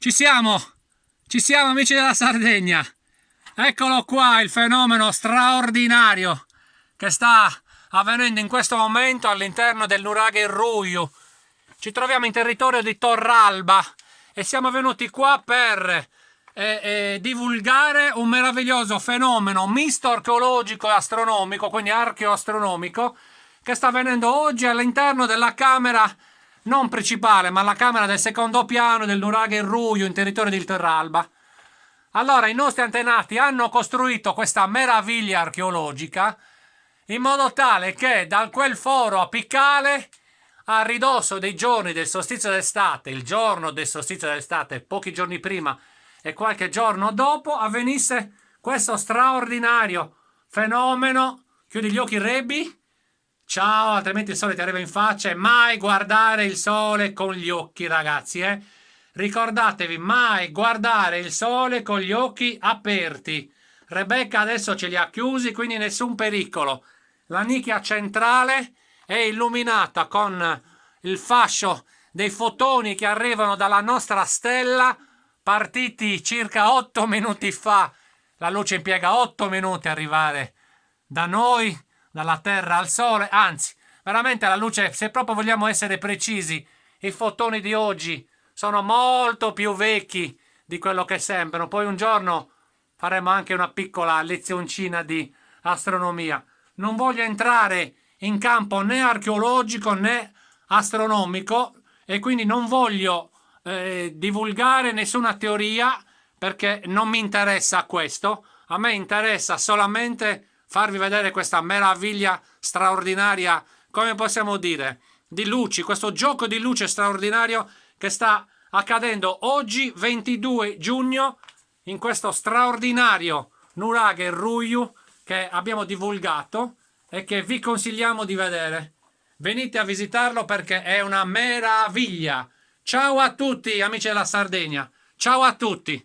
Ci siamo amici della Sardegna. Eccolo qua il fenomeno straordinario che sta avvenendo in questo momento all'interno del nuraghe Ruju. Ci troviamo in territorio di Torralba e siamo venuti qua per divulgare un meraviglioso fenomeno misto archeologico e astronomico, quindi archeoastronomico, che sta avvenendo oggi all'interno della camera non principale, ma la camera del secondo piano del nuraghe Ruju in territorio di Torralba. Allora, i nostri antenati hanno costruito questa meraviglia archeologica in modo tale che da quel foro apicale, a ridosso dei giorni del solstizio d'estate, il giorno del solstizio d'estate, pochi giorni prima e qualche giorno dopo, avvenisse questo straordinario fenomeno. Chiudi gli occhi, Rebi. Ciao, altrimenti il sole ti arriva in faccia. E mai guardare il sole con gli occhi, ragazzi, eh? Ricordatevi, mai guardare il sole con gli occhi aperti. Rebecca adesso ce li ha chiusi, quindi nessun pericolo. La nicchia centrale è illuminata con il fascio dei fotoni che arrivano dalla nostra stella, partiti circa 8 minuti fa. La luce impiega 8 minuti ad arrivare da noi, dalla Terra al Sole. Anzi, veramente la luce, se proprio vogliamo essere precisi, i fotoni di oggi sono molto più vecchi di quello che sembrano. Poi un giorno faremo anche una piccola lezioncina di astronomia. Non voglio entrare in campo né archeologico né astronomico e quindi non voglio divulgare nessuna teoria, perché non mi interessa questo. A me interessa solamente farvi vedere questa meraviglia straordinaria, come possiamo dire, di luci, questo gioco di luce straordinario che sta accadendo oggi 22 giugno in questo straordinario nuraghe Ruju che abbiamo divulgato e che vi consigliamo di vedere. Venite a visitarlo perché è una meraviglia. Ciao a tutti amici della Sardegna, ciao a tutti.